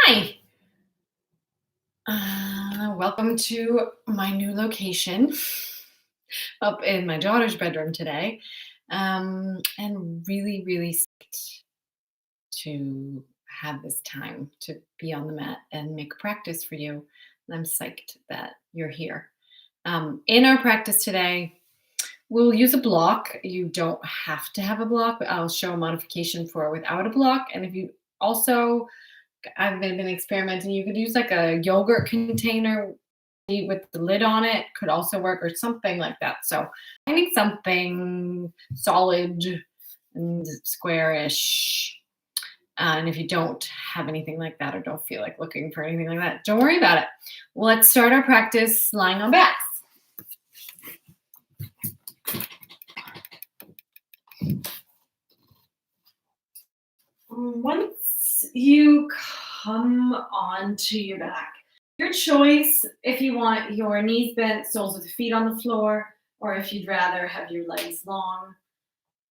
Hi. Welcome to my new location up in my daughter's bedroom today. And really psyched to have this time to be on the mat and make a practice for you. And I'm psyched that you're here. In our practice today, we'll use a block. You don't have to have a block, but I'll show a modification for without a block. And if you also I've been experimenting. You could use like a yogurt container with the lid on it, could also work, or something like that. So I need something solid and squarish. And if you don't have anything like that or don't feel like looking for anything like that, don't worry about it. Let's start our practice lying on backs. Once you come onto your back, your choice if you want your knees bent, soles of the feet on the floor, or if you'd rather have your legs long.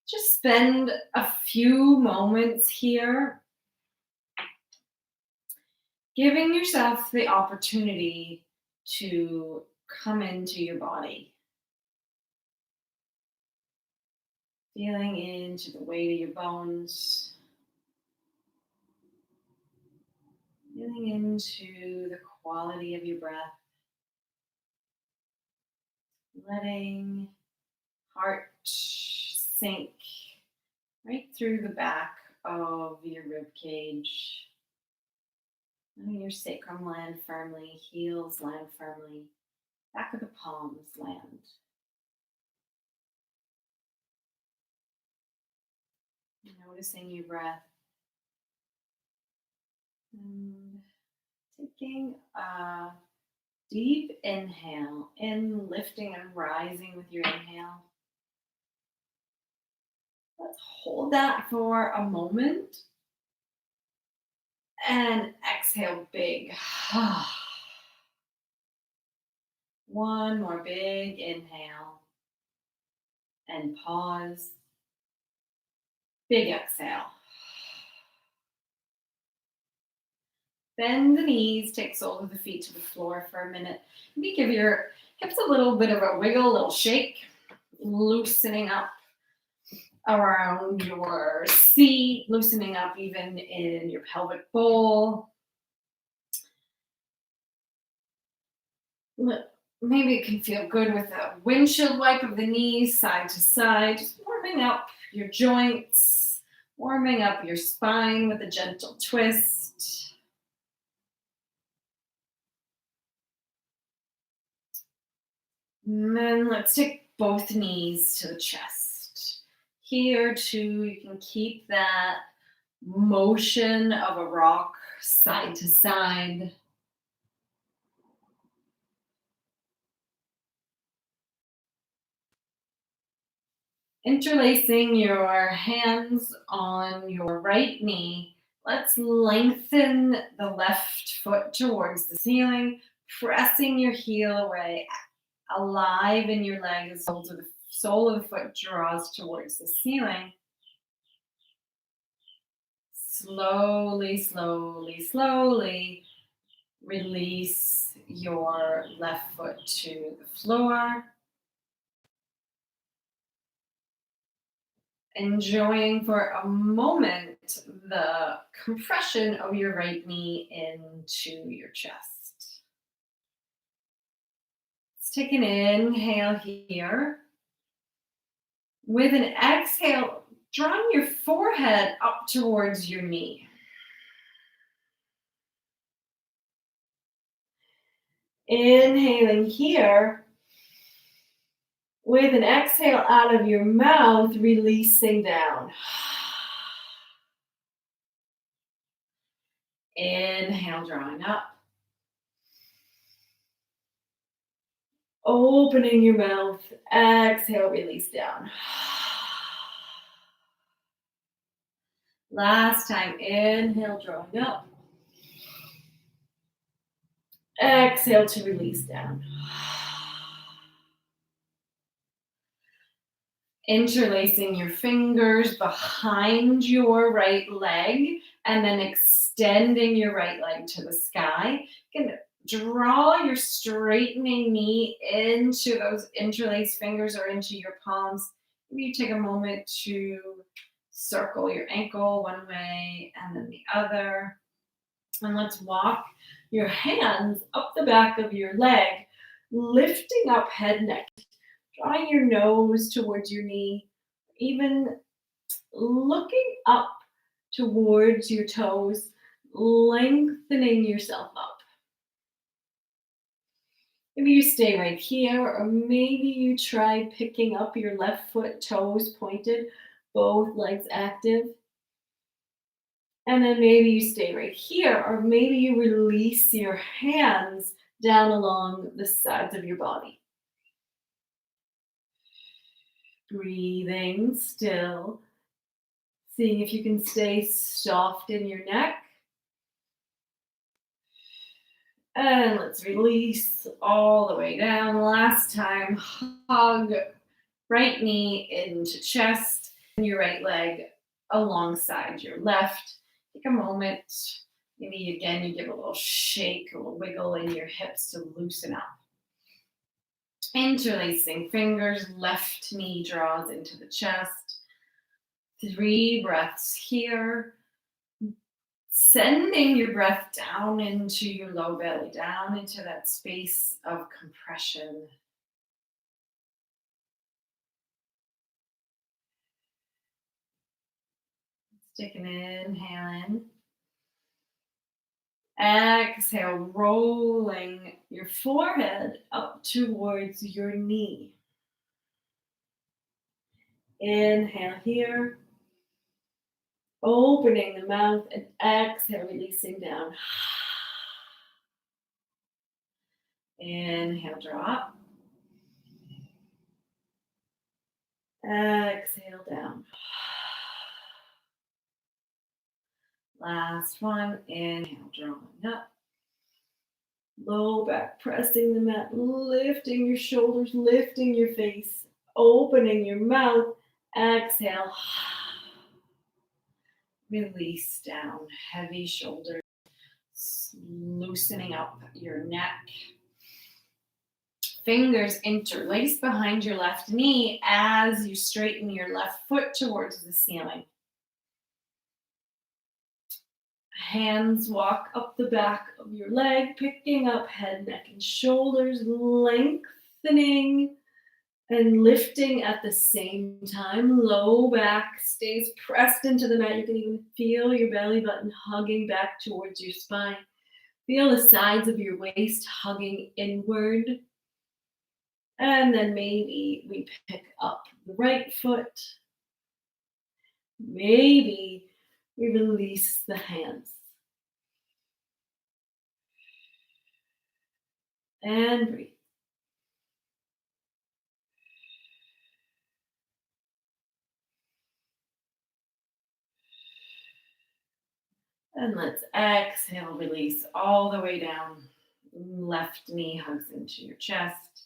Just spend a few moments here giving yourself the opportunity to come into your body. Feeling into the weight of your bones. Feeling into the quality of your breath. Letting heart sink right through the back of your rib cage. Letting your sacrum land firmly, heels land firmly, back of the palms land. Noticing your breath. And taking a deep inhale, in lifting and rising with your inhale. Let's hold that for a moment. And exhale big. One more big inhale. And pause. Big exhale. Bend the knees, take soles of the feet to the floor for a minute. Maybe give your hips a little bit of a wiggle, a little shake, loosening up around your seat, loosening up even in your pelvic bowl. Maybe it can feel good with a windshield wipe of the knees side to side, just warming up your joints, warming up your spine with a gentle twist. And then let's take both knees to the chest. Here too, you can keep that motion of a rock side to side. Interlacing your hands on your right knee, let's lengthen the left foot towards the ceiling, pressing your heel away, alive in your legs. The sole of the foot draws towards the ceiling. Slowly release your left foot to the floor. Enjoying for a moment the compression of your right knee into your chest. Let's take an inhale here. With an exhale, drawing your forehead up towards your knee. Inhaling here. With an exhale out of your mouth, releasing down. Inhale, drawing up. Opening your mouth. Exhale, release down. Last time, inhale, drawing up. Exhale to release down. Interlacing your fingers behind your right leg and then extending your right leg to the sky. You can draw your straightening knee into those interlaced fingers or into your palms. Maybe you take a moment to circle your ankle one way and then the other. And let's walk your hands up the back of your leg, lifting up head, neck, drawing your nose towards your knee, even looking up towards your toes, lengthening yourself up. Maybe you stay right here, or maybe you try picking up your left foot, toes pointed, both legs active. And then maybe you stay right here, or maybe you release your hands down along the sides of your body. Breathing still, seeing if you can stay soft in your neck. And let's release all the way down. Last time, hug right knee into chest and your right leg alongside your left. Take a moment. Maybe again, you give a little shake, a little wiggle in your hips to loosen up. Interlacing fingers, left knee draws into the chest. 3 breaths here. Sending your breath down into your low belly, down into that space of compression. Let's take an inhale in. Exhale, rolling your forehead up towards your knee. Inhale here. Opening the mouth and exhale, releasing down. Inhale, drop. Exhale down. Last one. Inhale, drawing up. Low back, pressing the mat, lifting your shoulders, lifting your face, opening your mouth. Exhale. Release down, heavy shoulders, loosening up your neck. Fingers interlace behind your left knee as you straighten your left foot towards the ceiling. Hands walk up the back of your leg, picking up head, neck, and shoulders, lengthening and lifting at the same time. Low back stays pressed into the mat. You can even feel your belly button hugging back towards your spine. Feel the sides of your waist hugging inward. And then maybe we pick up the right foot. Maybe we release the hands. And breathe. And let's exhale, release all the way down. Left knee hugs into your chest.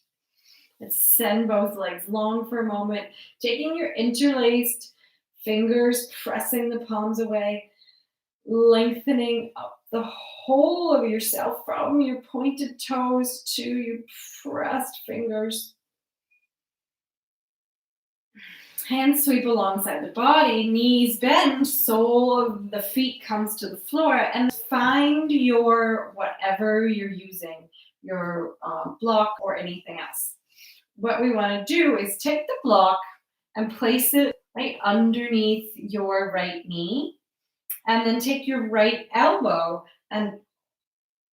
Let's send both legs long for a moment, taking your interlaced fingers, pressing the palms away, lengthening up the whole of yourself from your pointed toes to your pressed fingers. Hands sweep alongside the body, knees bend, sole of the feet comes to the floor, and find your whatever you're using, your block or anything else. What we want to do is take the block and place it right underneath your right knee, and then take your right elbow and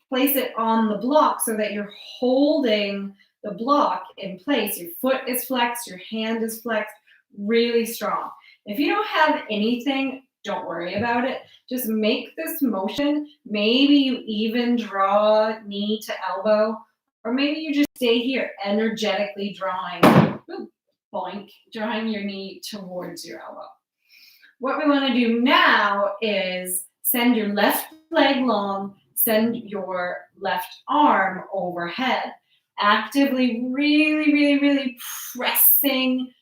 place it on the block so that you're holding the block in place. Your foot is flexed, your hand is flexed, really strong. If you don't have anything, don't worry about it. Just make this motion. Maybe you even draw knee to elbow, or maybe you just stay here, energetically drawing, boink, drawing your knee towards your elbow. What we want to do now is send your left leg long, send your left arm overhead, actively really, really, really pressing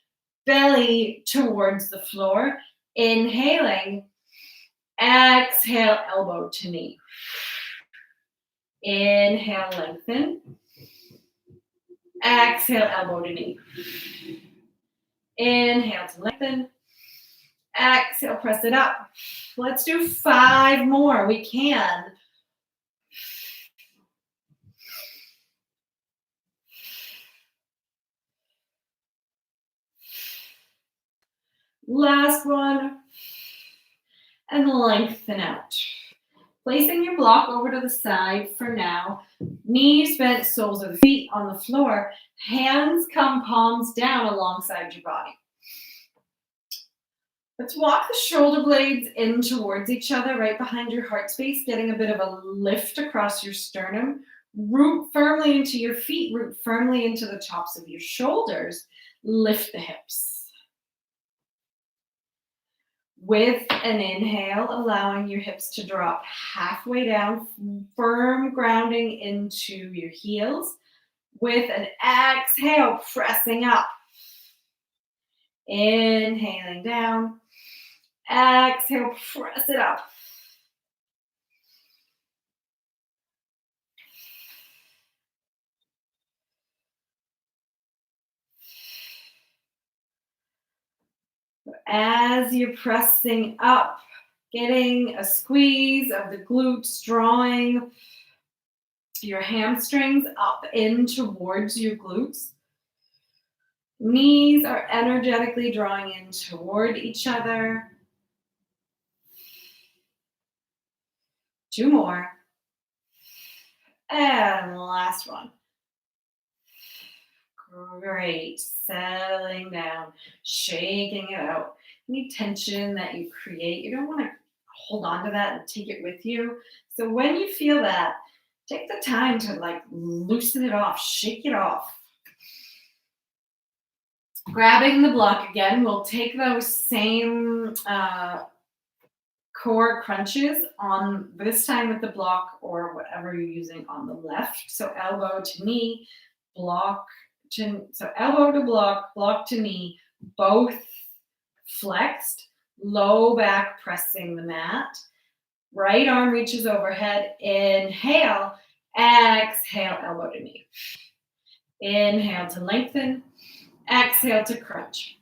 belly towards the floor. Inhaling, exhale, elbow to knee. Inhale, lengthen. Exhale, elbow to knee. Inhale to lengthen. Exhale, press it up. Let's do 5 more. We can. Last one. And lengthen out. Placing your block over to the side for now. Knees bent, soles of the feet on the floor. Hands come palms down alongside your body. Let's walk the shoulder blades in towards each other, right behind your heart space, getting a bit of a lift across your sternum. Root firmly into your feet, root firmly into the tops of your shoulders. Lift the hips. With an inhale, allowing your hips to drop halfway down, firm grounding into your heels. With an exhale, pressing up. Inhaling down. Exhale, press it up. As you're pressing up, getting a squeeze of the glutes, drawing your hamstrings up in towards your glutes. Knees are energetically drawing in toward each other. 2 more. And last one. Great. Settling down, shaking it out. Any tension that you create, you don't want to hold on to that and take it with you. So when you feel that, take the time to like loosen it off, shake it off. Grabbing the block again, we'll take those same core crunches on this time with the block or whatever you're using on the left. So elbow to knee, block to, so elbow to block, block to knee, both flexed, low back pressing the mat. Right arm reaches overhead. Inhale, exhale, elbow to knee. Inhale to lengthen, exhale to crunch.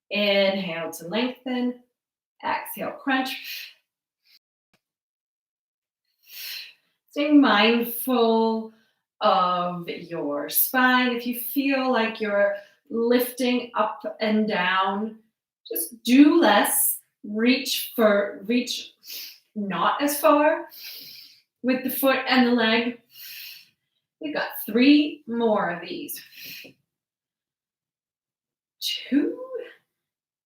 Inhale to lengthen, exhale, crunch. Staying mindful of your spine. If you feel like you're lifting up and down, just do less. Reach not as far with the foot and the leg. We've got 3 more of these. 2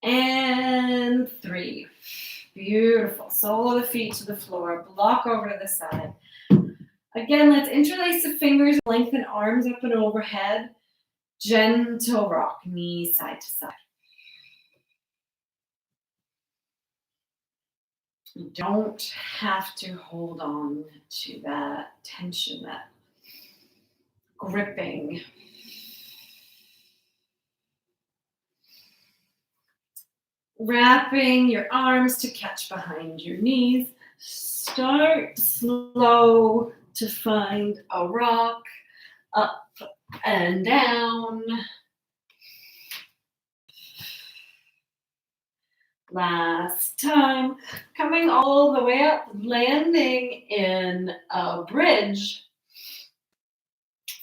and 3. Beautiful. Sole of the feet to the floor. Block over to the side. Again, let's interlace the fingers, lengthen arms up and overhead. Gentle rock, knees side to side. You don't have to hold on to that tension, that gripping. Wrapping your arms to catch behind your knees. Start slow to find a rock, up and down. Last time, coming all the way up, landing in a bridge.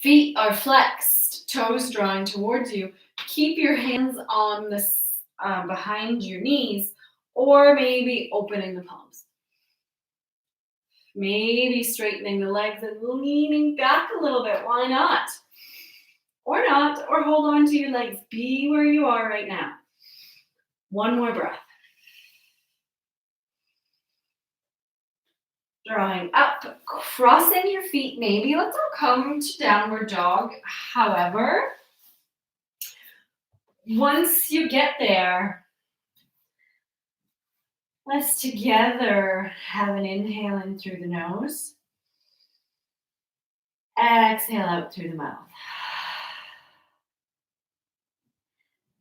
Feet are flexed, toes drawing towards you. Keep your hands on the behind your knees, or maybe opening the palms. Maybe straightening the legs and leaning back a little bit. Why not? Or not, or hold on to your legs. Be where you are right now. 1 more breath. Drawing up, crossing your feet. Maybe let's all come to downward dog. However, once you get there, let's together have an inhale in through the nose. Exhale out through the mouth.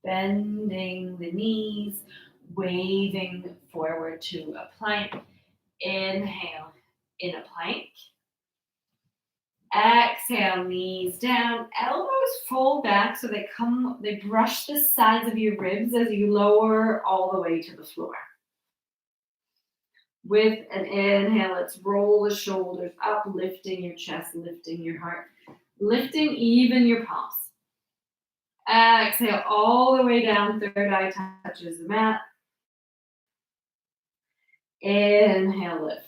Bending the knees, waving forward to a plank. Inhale in a plank. Exhale, knees down, elbows fold back so they brush the sides of your ribs as you lower all the way to the floor. With an inhale, let's roll the shoulders up, lifting your chest, lifting your heart, lifting even your palms. Exhale all the way down, third eye touches the mat. Inhale, lift.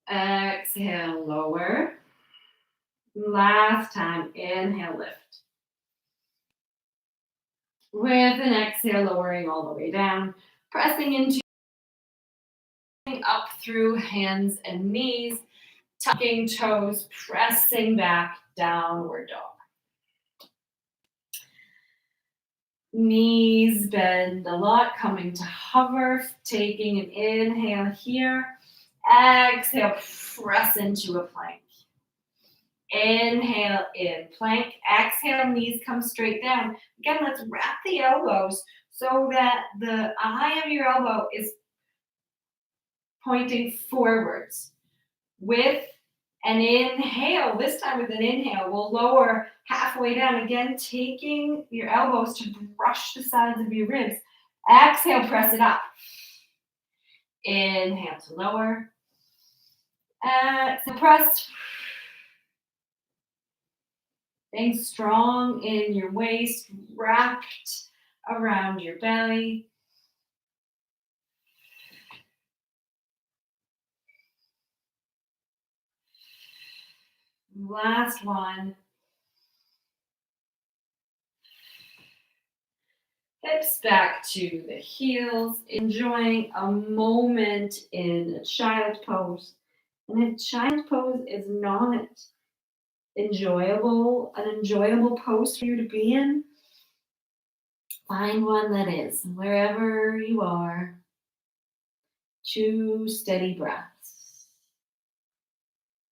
Exhale, lower. Last time, inhale, lift. With an exhale, lowering all the way down, pressing into up through hands and knees, tucking toes, pressing back, downward dog. Knees bend a lot, coming to hover, taking an inhale here. Exhale, press into a plank. Inhale in plank. Exhale, knees come straight down. Again, let's wrap the elbows so that the eye of your elbow is pointing forwards. With an inhale, this time with an inhale, we'll lower halfway down. Again, taking your elbows to brush the sides of your ribs. Exhale, press it up. Inhale to lower. Exhale, press. Staying strong in your waist, wrapped around your belly. Last one. Hips back to the heels, enjoying a moment in a child pose. And if child pose is not an enjoyable pose for you to be in, find one that is. Wherever you are, 2 steady breaths.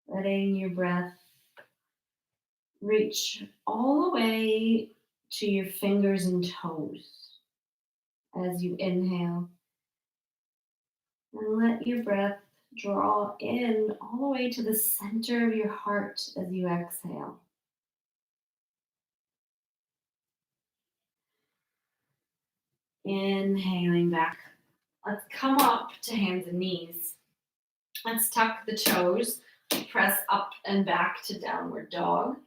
Letting your breath reach all the way to your fingers and toes as you inhale. And let your breath draw in all the way to the center of your heart as you exhale. Inhaling back. Let's come up to hands and knees. Let's tuck the toes, press up and back to downward dog.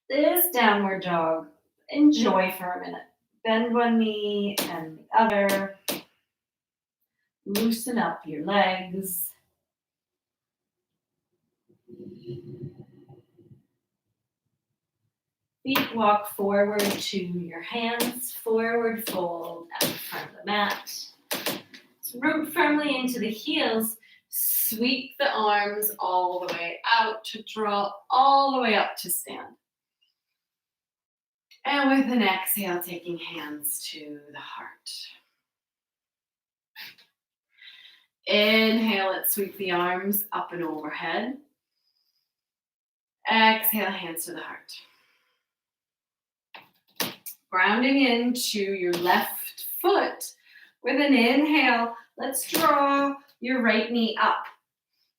This downward dog, enjoy for a minute. Bend one knee and the other. Loosen up your legs. Feet walk forward to your hands, forward fold at the front of the mat. Root firmly into the heels. Sweep the arms all the way out to draw all the way up to stand. And with an exhale, taking hands to the heart. Inhale, let's sweep the arms up and overhead. Exhale, hands to the heart. Grounding into your left foot. With an inhale, let's draw your right knee up.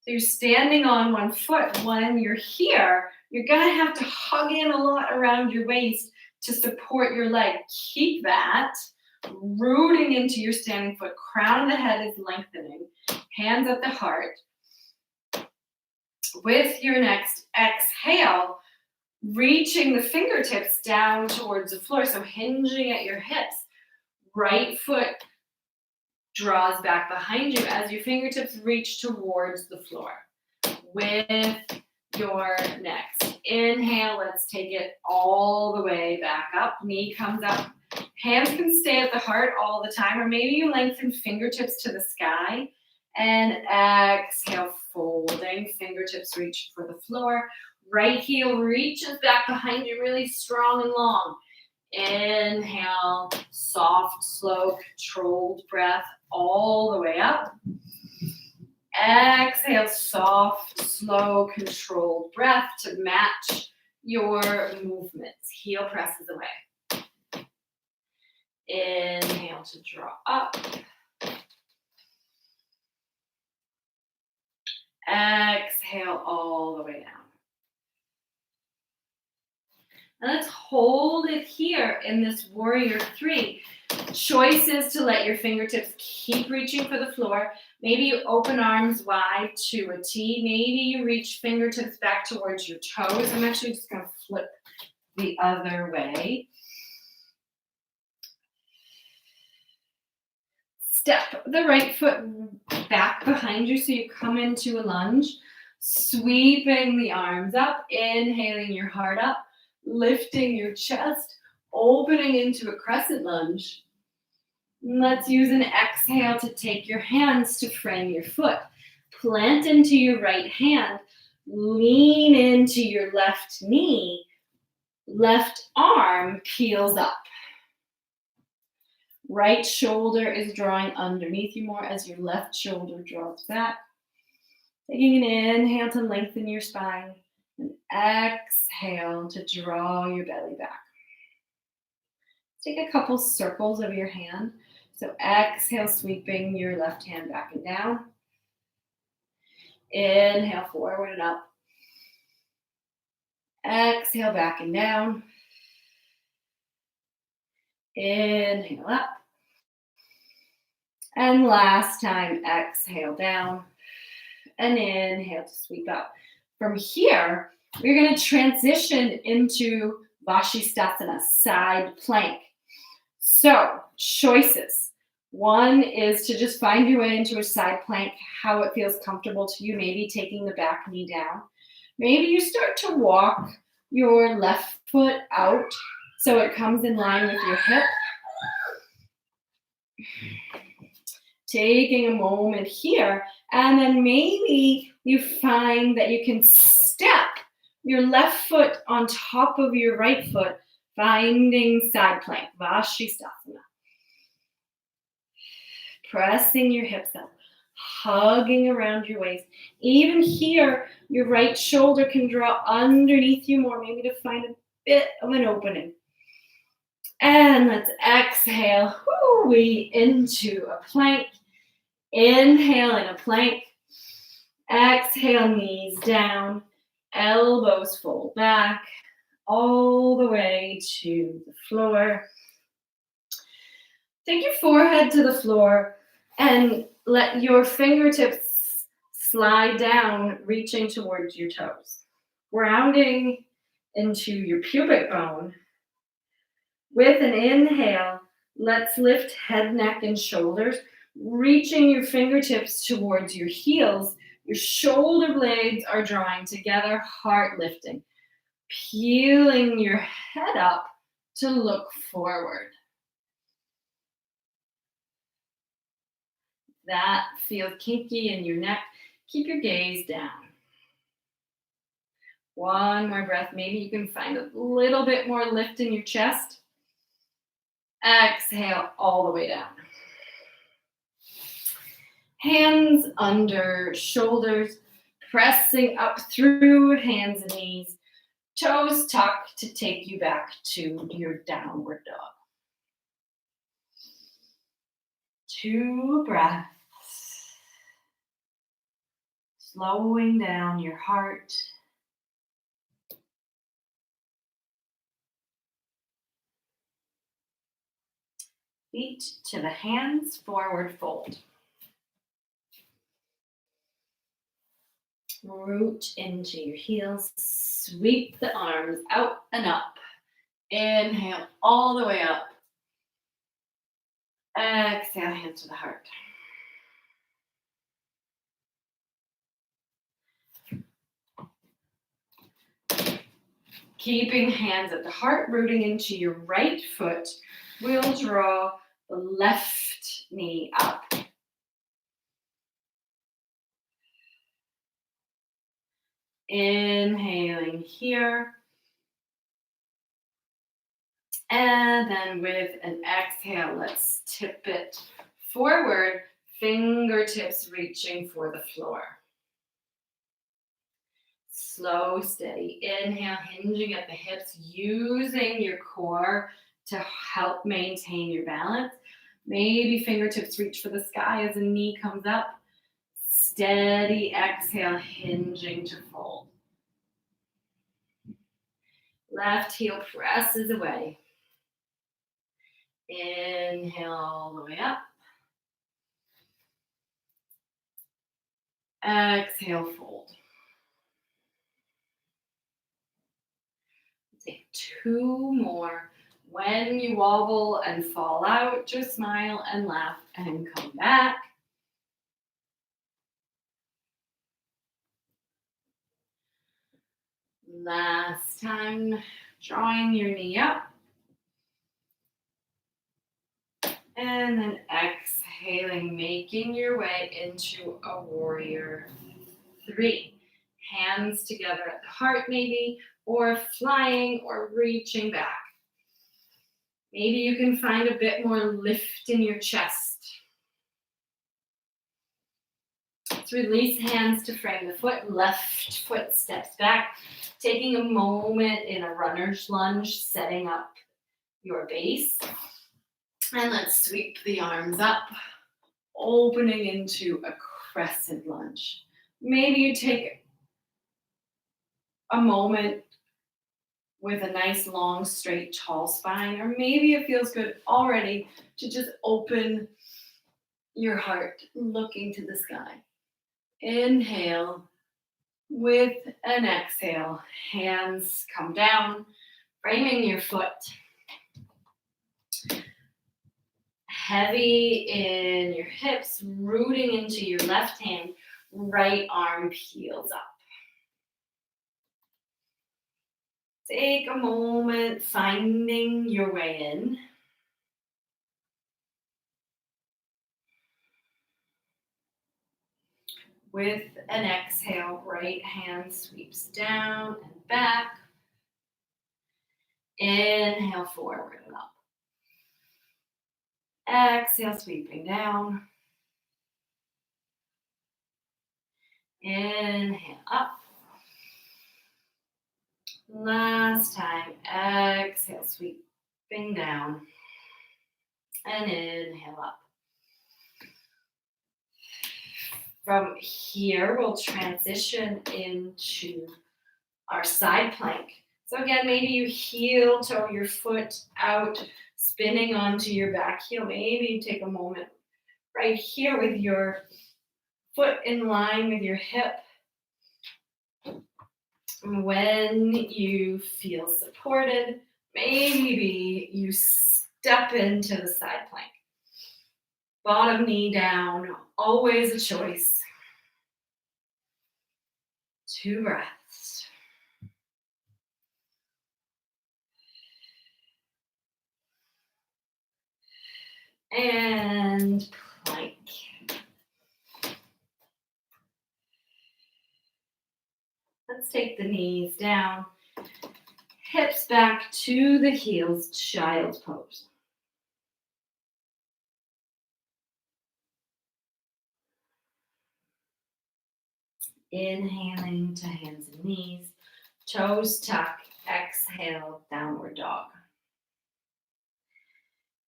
So you're standing on one foot. When you're here, you're going to have to hug in a lot around your waist to support your leg. Keep that. Rooting into your standing foot. Crown of the head is lengthening. Hands at the heart. With your next exhale, reaching the fingertips down towards the floor. So hinging at your hips. Right foot draws back behind you as your fingertips reach towards the floor. With your next inhale, let's take it all the way back up. Knee comes up. Hands can stay at the heart all the time, or maybe you lengthen fingertips to the sky. And exhale, folding. Fingertips reach for the floor. Right heel reaches back behind you really strong and long. Inhale, soft, slow, controlled breath all the way up. Exhale, soft, slow, controlled breath to match your movements. Heel presses away. Inhale to draw up. Exhale all the way down. And let's hold it here in this warrior three. Choice is to let your fingertips keep reaching for the floor. Maybe you open arms wide to a T. Maybe you reach fingertips back towards your toes. I'm actually just going to flip the other way. Step the right foot back behind you so you come into a lunge. Sweeping the arms up, inhaling your heart up, lifting your chest, opening into a crescent lunge. Let's use an exhale to take your hands to frame your foot. Plant into your right hand, lean into your left knee, left arm peels up. Right shoulder is drawing underneath you more as your left shoulder draws back. Taking an inhale to lengthen your spine, and exhale to draw your belly back. Take a couple circles of your hand. So exhale, sweeping your left hand back and down. Inhale, forward and up. Exhale, back and down. Inhale up. And last time, exhale down. And inhale to sweep up. From here, we're going to transition into Vashisthasana, side plank. So, choices. One is to just find your way into a side plank, how it feels comfortable to you, maybe taking the back knee down. Maybe you start to walk your left foot out so it comes in line with your hip. Taking a moment here, and then maybe you find that you can step your left foot on top of your right foot, finding side plank, Vashisthasana. Pressing your hips up, hugging around your waist. Even here, your right shoulder can draw underneath you more, maybe to find a bit of an opening. And let's exhale into a plank. Inhale in a plank. Exhale, knees down, elbows fold back, all the way to the floor. Take your forehead to the floor and let your fingertips slide down, reaching towards your toes. Grounding into your pubic bone. With an inhale, let's lift head, neck, and shoulders, reaching your fingertips towards your heels. Your shoulder blades are drawing together, heart lifting. Peeling your head up to look forward. That feels kinky in your neck. Keep your gaze down. One more breath. Maybe you can find a little bit more lift in your chest. Exhale all the way down. Hands under shoulders, pressing up through hands and knees. Toes tucked to take you back to your downward dog. 2 breaths. Slowing down your heart. Feet to the hands, forward fold. Root into your heels. Sweep the arms out and up. Inhale all the way up. Exhale, hands to the heart. Keeping hands at the heart, rooting into your right foot. We'll draw the left knee up. Inhaling here. And then with an exhale, let's tip it forward, fingertips reaching for the floor. Slow, steady. Inhale, hinging at the hips, using your core to help maintain your balance. Maybe fingertips reach for the sky as a knee comes up. Steady exhale, hinging to fold. Left heel presses away. Inhale all the way up. Exhale, fold. Take two more. When you wobble and fall out, just smile and laugh and come back. Last time, drawing your knee up. And then exhaling, making your way into a warrior three. Hands together at the heart maybe, or flying or reaching back. Maybe you can find a bit more lift in your chest. Let's release hands to frame the foot. Left foot steps back. Taking a moment in a runner's lunge, setting up your base. And let's sweep the arms up, opening into a crescent lunge. Maybe you take a moment with a nice, long, straight, tall spine, or maybe it feels good already to just open your heart, looking to the sky. Inhale with an exhale. Hands come down, framing your foot. Heavy in your hips, rooting into your left hand, right arm peels up. Take a moment finding your way in. With an exhale, right hand sweeps down and back. Inhale, forward and up. Exhale, sweeping down. Inhale, up. Last time, exhale, sweeping down. And inhale, up. From here, we'll transition into our side plank. So again, maybe you heel toe your foot out, spinning onto your back heel. Maybe you take a moment right here with your foot in line with your hip. When you feel supported, maybe you step into the side plank. Bottom knee down, always a choice. 2 breaths. And plank. Let's take the knees down, hips back to the heels, child's pose. Inhaling to hands and knees, toes tuck, exhale, downward dog.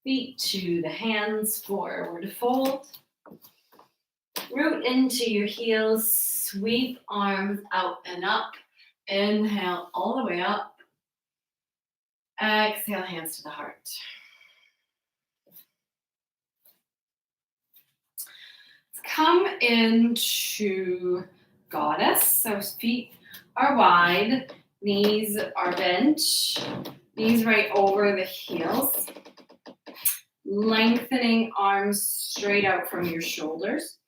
Feet to the hands, forward fold. Root into your heels, sweep arms out and up. Inhale all the way up. Exhale, hands to the heart. Let's come into goddess. So feet are wide, knees are bent, knees right over the heels. Lengthening arms straight out from your shoulders.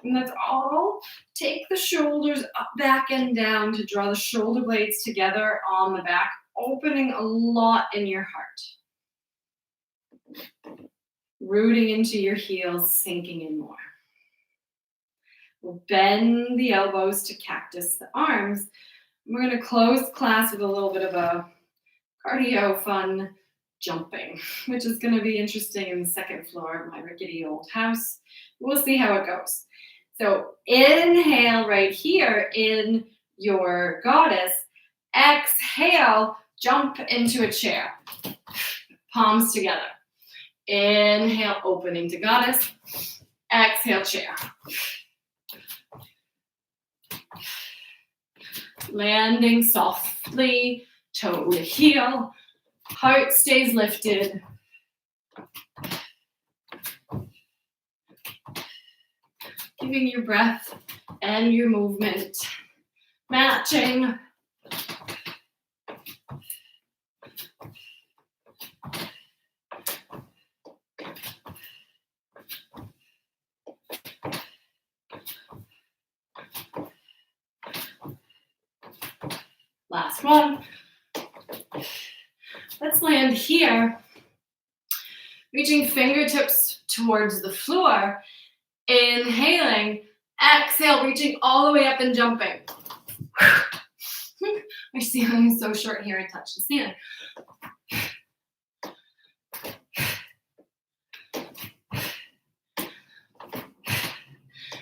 And that's all. Take the shoulders up, back and down to draw the shoulder blades together on the back, opening a lot in your heart. Rooting into your heels, sinking in more. We'll bend the elbows to cactus the arms. We're going to close class with a little bit of a cardio fun jumping, which is going to be interesting in the second floor of my rickety old house. We'll see how it goes. So inhale right here in your goddess, exhale, jump into a chair. Palms together. Inhale, opening to goddess. Exhale, chair. Landing softly, toe to heel. Heart stays lifted. Giving your breath and your movement matching. Last one. Let's land here. Reaching fingertips towards the floor. Inhaling. Exhale, reaching all the way up and jumping. My ceiling is so short here, I touch the ceiling.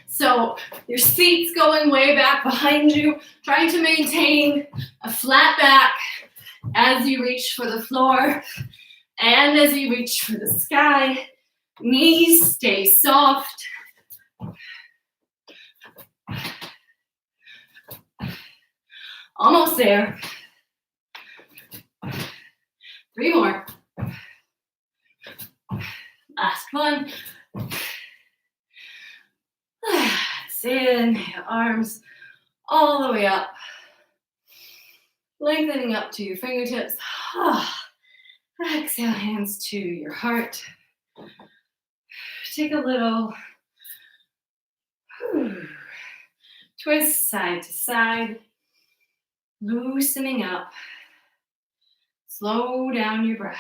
So your seat's going way back behind you, trying to maintain a flat back as you reach for the floor and as you reach for the sky. Knees stay soft. Almost there. 3 more. Last one. Inhale, arms all the way up. Lengthening up to your fingertips. Exhale, hands to your heart. Take a little twist side to side. Loosening up. Slow down your breath.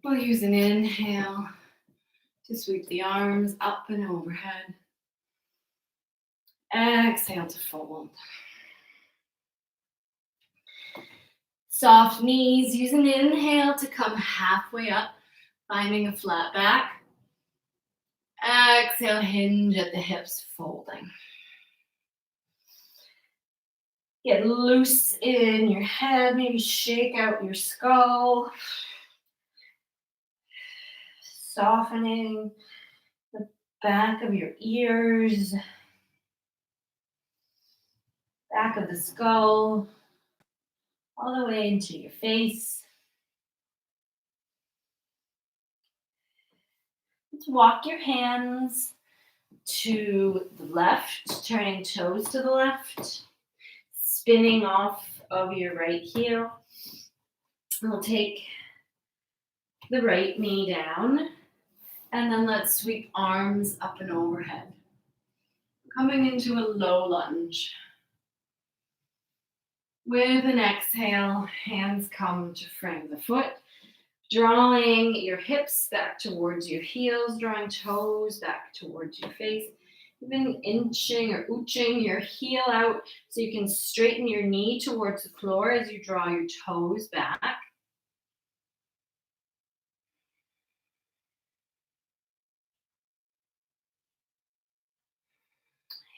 We'll use an inhale to sweep the arms up and overhead. Exhale to fold. Soft knees. Use an inhale to come halfway up, finding a flat back. Exhale, hinge at the hips, folding. Get loose in your head, maybe shake out your skull. Softening the back of your ears, back of the skull, all the way into your face. Let's walk your hands to the left, turning toes to the left, spinning off of your right heel. We'll take the right knee down, and then let's sweep arms up and overhead. Coming into a low lunge. With an exhale, hands come to frame the foot, drawing your hips back towards your heels, drawing toes back towards your face, even inching or ooching your heel out so you can straighten your knee towards the floor as you draw your toes back.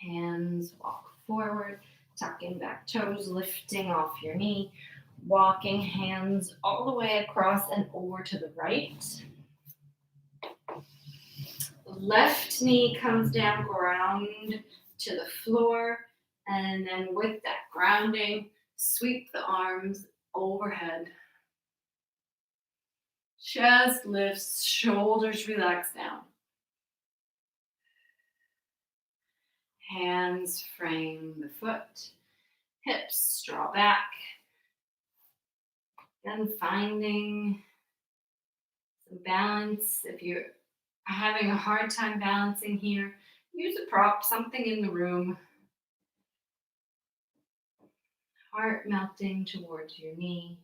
Hands walk forward, tucking back toes, lifting off your knee, walking hands all the way across and over to the right. Left knee comes down, ground to the floor, and then with that grounding, sweep the arms overhead. Chest lifts, shoulders relax down. Hands frame the foot, hips draw back, and finding some balance. If you're having a hard time balancing here, use a prop, something in the room. Heart melting towards your knee.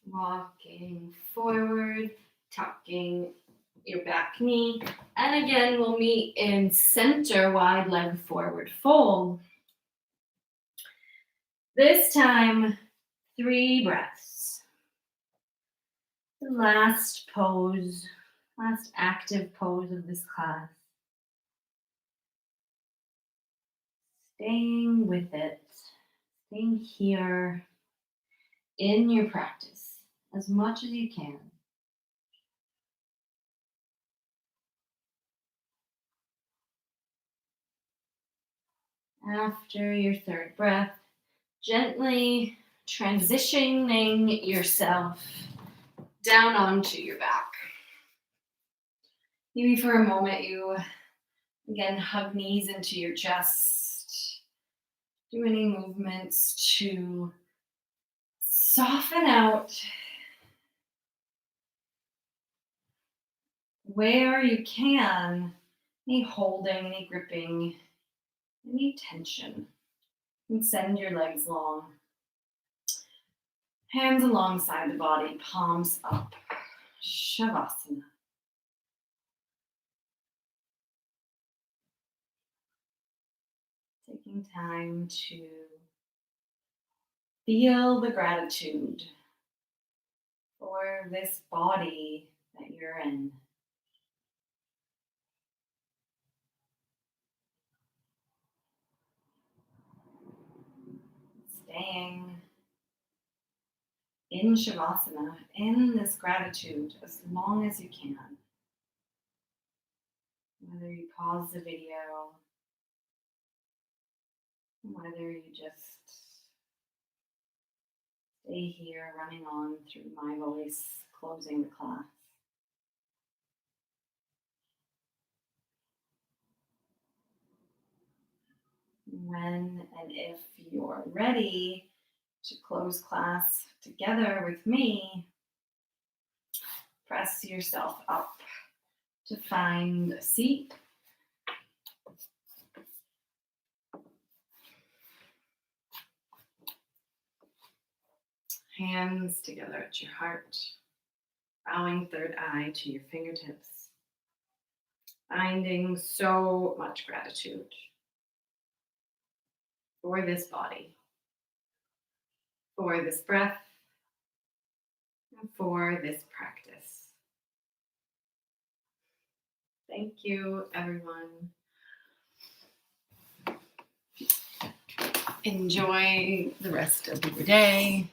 Walking forward, tucking your back knee. And again, we'll meet in center, wide leg forward fold. This time, 3 breaths. The last pose, last active pose of this class. Staying with it, staying here in your practice as much as you can. After your third breath, gently transitioning yourself down onto your back. Maybe for a moment you again hug knees into your chest. Do any movements to soften out where you can, any holding, any gripping, any tension. And send your legs long. Hands alongside the body, palms up. Shavasana. Taking time to feel the gratitude for this body that you're in. Staying in Shavasana, in this gratitude, as long as you can. Whether you pause the video, whether you just stay here running on through my voice, closing the class. When and if you're ready to close class together with me, press yourself up to find a seat. Hands together at your heart, bowing third eye to your fingertips, finding so much gratitude for this body, for this breath, and for this practice. Thank you, everyone. Enjoy the rest of your day.